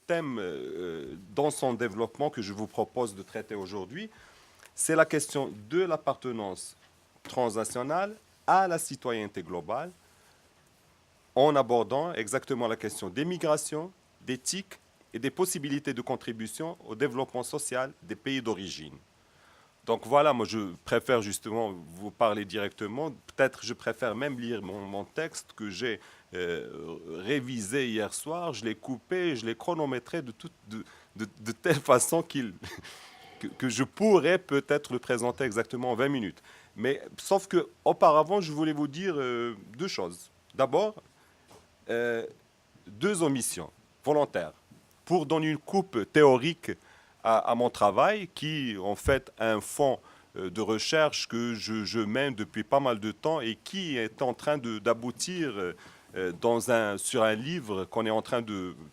thème dans son développement que je vous propose de traiter aujourd'hui. C'est la question de l'appartenance transnationale à la citoyenneté globale, en abordant exactement la question des migrations, d'éthique et des possibilités de contribution au développement social des pays d'origine. Donc voilà, moi je préfère justement vous parler directement. Peut-être je préfère même lire mon texte que j'ai révisé hier soir. Je l'ai coupé, je l'ai chronométré de telle façon que je pourrais peut-être le présenter exactement en 20 minutes. Mais sauf que auparavant, je voulais vous dire deux choses. D'abord, deux omissions volontaires pour donner une coupe théorique à mon travail qui, en fait, a un fond de recherche que je mène depuis pas mal de temps et qui est en train d'aboutir sur un livre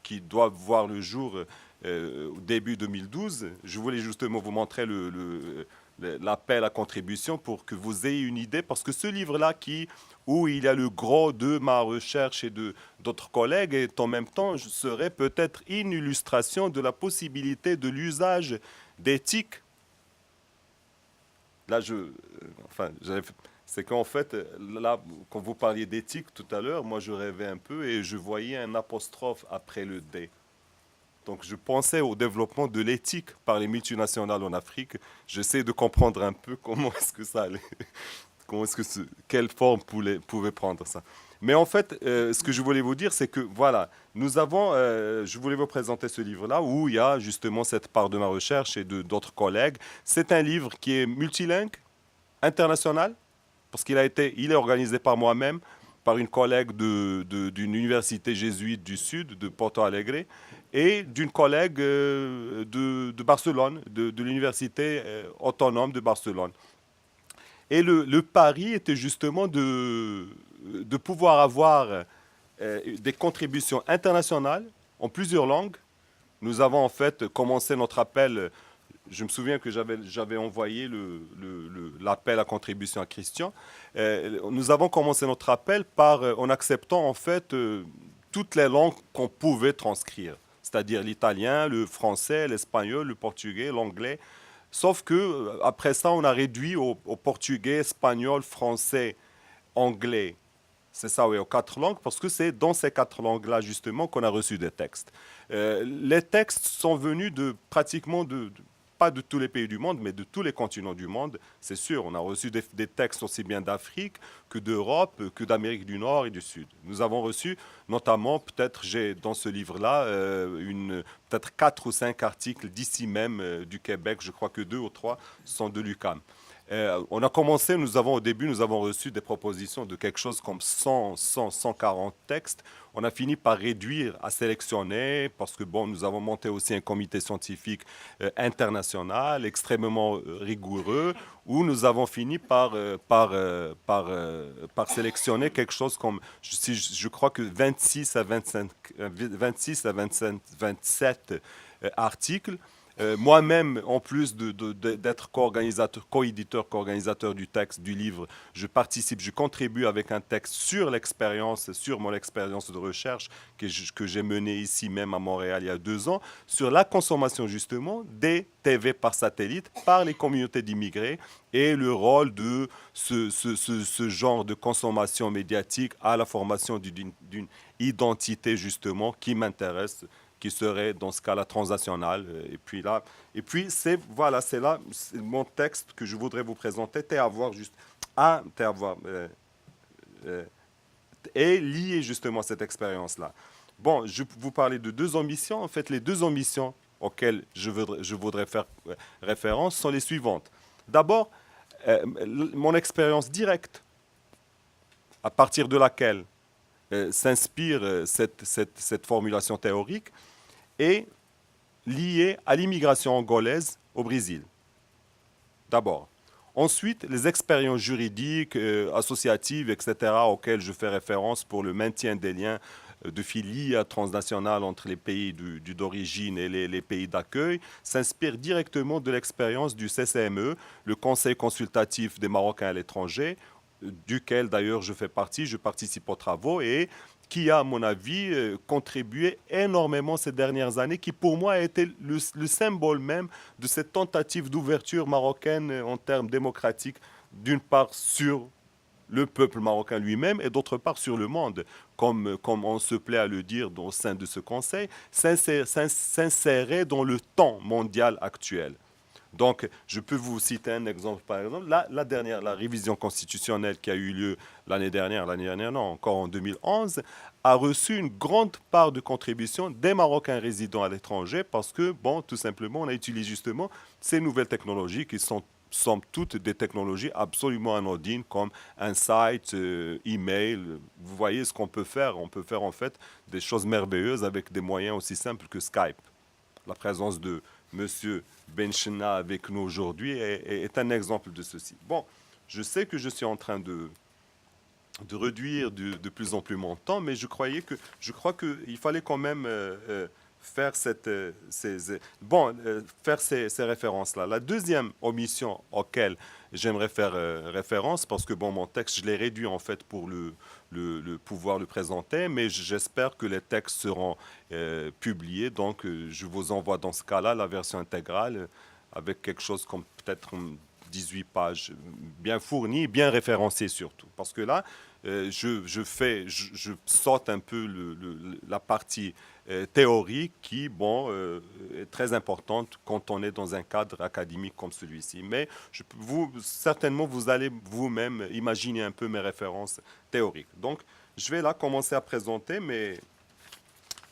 qui doit voir le jour au début 2012. Je voulais justement vous montrer l'appel à contribution pour que vous ayez une idée, parce que ce livre-là, où il y a le gros de ma recherche et d'autres collègues, et en même temps serait peut-être une illustration de la possibilité de l'usage d'éthique. Là, c'est qu'en fait, là, quand vous parliez d'éthique tout à l'heure, moi je rêvais un peu et je voyais un apostrophe après le D. Donc je pensais au développement de l'éthique par les multinationales en Afrique. J'essaie de comprendre un peu comment est-ce que ça allait, quelle forme pouvait prendre ça. Mais en fait, ce que je voulais vous dire, c'est que voilà, je voulais vous présenter ce livre-là où il y a justement cette part de ma recherche et de d'autres collègues. C'est un livre qui est multilingue, international, parce il est organisé par moi-même, par une collègue d'une université jésuite du sud, de Porto Alegre, et d'une collègue de Barcelone, de l'université autonome de Barcelone. Et le pari était justement de pouvoir avoir des contributions internationales en plusieurs langues. Nous avons en fait commencé notre appel. Je me souviens que j'avais envoyé l'appel à contribution à Christian. Nous avons commencé notre appel en acceptant en fait toutes les langues qu'on pouvait transcrire, c'est-à-dire l'italien, le français, l'espagnol, le portugais, l'anglais. Sauf que après ça, on a réduit au portugais, espagnol, français, anglais. C'est ça, oui, aux quatre langues, parce que c'est dans ces quatre langues-là, justement, qu'on a reçu des textes. Les textes sont venus pratiquement pas de tous les pays du monde, mais de tous les continents du monde. C'est sûr, on a reçu des textes aussi bien d'Afrique que d'Europe, que d'Amérique du Nord et du Sud. Nous avons reçu, notamment, j'ai dans ce livre-là, peut-être 4 ou 5 articles d'ici même, du Québec. Je crois que 2 ou 3 sont de l'UQAM. On a commencé, au début, nous avons reçu des propositions de quelque chose comme 140 textes. On a fini par réduire, à sélectionner, parce que bon, nous avons monté aussi un comité scientifique international, extrêmement rigoureux, où nous avons fini par sélectionner quelque chose comme, je crois que 26 à 25, 26 à 25, 27 articles. Moi-même, en plus d'être co-éditeur, co-organisateur du texte, du livre, je contribue avec un texte sur mon expérience de recherche que j'ai menée ici même à Montréal il y a 2 ans, sur la consommation justement des TV par satellite par les communautés d'immigrés et le rôle de ce genre de consommation médiatique à la formation d'une identité justement qui m'intéresse, qui serait dans ce cas-là transnational. Et puis c'est là, c'est mon texte que je voudrais vous présenter, euh, et lier justement cette expérience-là. Bon, je vous parlais de deux ambitions. En fait, les deux ambitions auxquelles je voudrais faire référence sont les suivantes. D'abord, mon expérience directe, à partir de laquelle s'inspire cette formulation théorique, est liée à l'immigration angolaise au Brésil. D'abord. Ensuite, les expériences juridiques, associatives, etc., auxquelles je fais référence pour le maintien des liens de filia transnationale entre les pays d'origine et les pays d'accueil, s'inspirent directement de l'expérience du CCME, le Conseil consultatif des Marocains à l'étranger, duquel d'ailleurs je fais partie, je participe aux travaux et qui a, à mon avis, contribué énormément ces dernières années, qui pour moi a été le symbole même de cette tentative d'ouverture marocaine en termes démocratiques, d'une part sur le peuple marocain lui-même et d'autre part sur le monde, comme on se plaît à le dire au sein de ce conseil, s'insérer dans le temps mondial actuel. Donc, je peux vous citer un exemple, par exemple, la révision constitutionnelle qui a eu lieu l'année dernière, non, encore en 2011, a reçu une grande part de contribution des Marocains résidant à l'étranger parce que, bon, tout simplement, on a utilisé justement ces nouvelles technologies qui sont somme toutes des technologies absolument anodines comme un site, email. Vous voyez ce qu'on peut faire. On peut faire en fait des choses merveilleuses avec des moyens aussi simples que Skype. La présence de Monsieur Benchina avec nous aujourd'hui est un exemple de ceci. Bon, je sais que je suis en train de réduire de plus en plus mon temps, mais je crois qu'il fallait quand même faire faire ces références-là. La deuxième omission auquel j'aimerais faire référence, parce que bon, mon texte, je l'ai réduit en fait pour le pouvoir le présenter, mais j'espère que les textes seront publiés. Donc, je vous envoie dans ce cas-là la version intégrale avec quelque chose comme peut-être 18 pages, bien fournies, bien référencées surtout. Parce que là, je saute un peu la partie théorique qui, bon, est très importante quand on est dans un cadre académique comme celui-ci. Mais certainement, vous allez vous-même imaginer un peu mes références théoriques. Donc, je vais là commencer à présenter, mais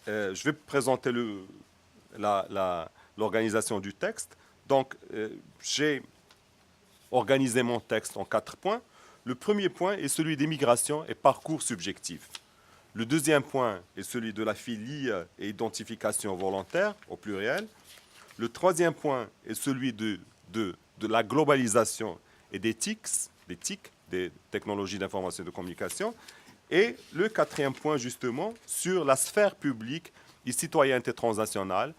je vais présenter l'organisation du texte. Donc, j'ai organisé mon texte en 4 points. Le premier point est celui des migrations et parcours subjectifs. Le deuxième point est celui de la filie et identification volontaire, au pluriel. Le troisième point est celui de la globalisation et d'éthique, des technologies d'information et de communication. Et le quatrième point, justement, sur la sphère publique et citoyenneté transnationale,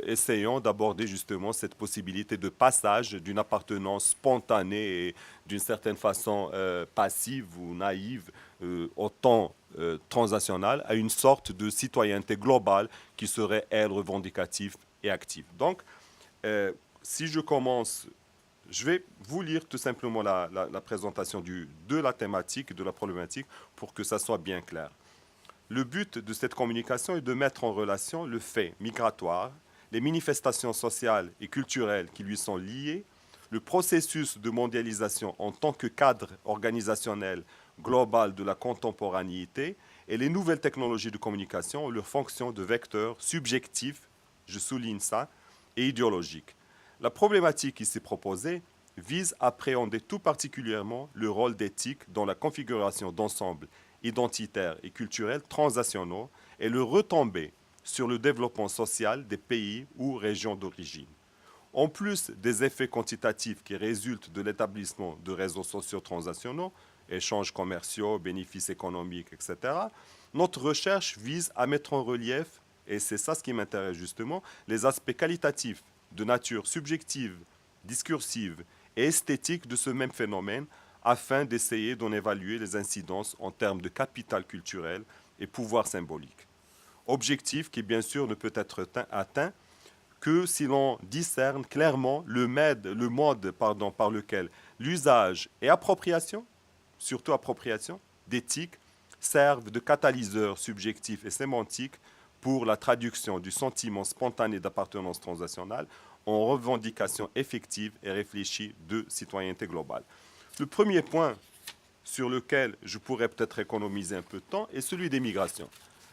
essayons d'aborder justement cette possibilité de passage d'une appartenance spontanée et d'une certaine façon passive ou naïve au temps transnational à une sorte de citoyenneté globale qui serait, elle, revendicative et active. Donc, si je commence, je vais vous lire tout simplement la présentation de la thématique, de la problématique, pour que ça soit bien clair. Le but de cette communication est de mettre en relation le fait migratoire, les manifestations sociales et culturelles qui lui sont liées, le processus de mondialisation en tant que cadre organisationnel global de la contemporanéité et les nouvelles technologies de communication, leur fonction de vecteur subjectif, je souligne ça, et idéologique. La problématique ici proposée vise à appréhender tout particulièrement le rôle d'éthique dans la configuration d'ensembles identitaires et culturels transnationaux et le retomber sur le développement social des pays ou régions d'origine. En plus des effets quantitatifs qui résultent de l'établissement de réseaux sociaux transnationaux, échanges commerciaux, bénéfices économiques, etc., notre recherche vise à mettre en relief, et c'est ça ce qui m'intéresse justement, les aspects qualitatifs de nature subjective, discursive et esthétique de ce même phénomène afin d'essayer d'en évaluer les incidences en termes de capital culturel et pouvoir symbolique. Objectif qui, bien sûr, ne peut être atteint que si l'on discerne clairement le mode par lequel l'usage et appropriation, surtout appropriation, d'éthique, servent de catalyseur subjectif et sémantique pour la traduction du sentiment spontané d'appartenance transnationale en revendication effective et réfléchie de citoyenneté globale. Le premier point sur lequel je pourrais peut-être économiser un peu de temps est celui des migrations.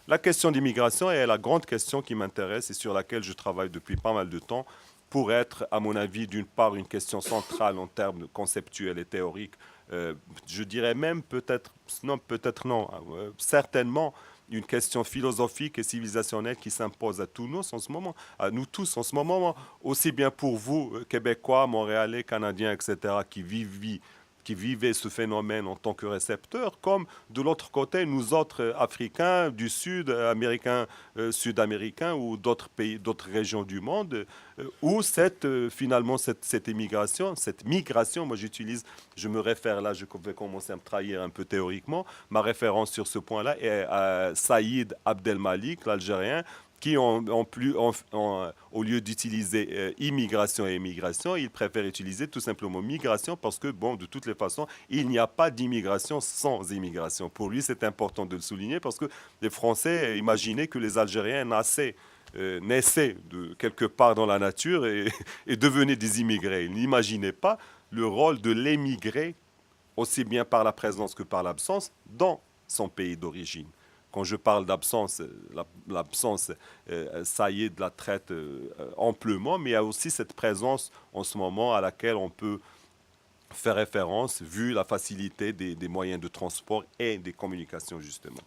La question des migrations est la grande question qui m'intéresse et sur laquelle je travaille depuis pas mal de temps pour être, à mon avis, d'une part, une question centrale en termes conceptuels et théoriques. Je dirais même peut-être non, certainement une question philosophique et civilisationnelle qui s'impose à tous nous en ce moment, à nous tous en ce moment, aussi bien pour vous, Québécois, Montréalais, Canadiens, etc., qui qui vivaient ce phénomène en tant que récepteurs, comme de l'autre côté, nous autres Africains du Sud, Américains, Sud-Américains ou d'autres pays, d'autres régions du monde, où finalement cette immigration, cette migration, moi j'utilise, je me réfère là, je vais commencer à me trahir un peu théoriquement, ma référence sur ce point-là est à Saïd Abdelmalik, l'Algérien, qui au lieu d'utiliser immigration et immigration, il préfère utiliser tout simplement migration parce que, bon, de toutes les façons, il n'y a pas d'immigration sans immigration. Pour lui, c'est important de le souligner parce que les Français imaginaient que les Algériens naissaient de quelque part dans la nature et devenaient des immigrés. Ils n'imaginaient pas le rôle de l'émigré, aussi bien par la présence que par l'absence, dans son pays d'origine. Quand je parle d'absence, l'absence, Saïd la traite amplement, mais il y a aussi cette présence en ce moment à laquelle on peut faire référence vu la facilité des moyens de transport et des communications, justement.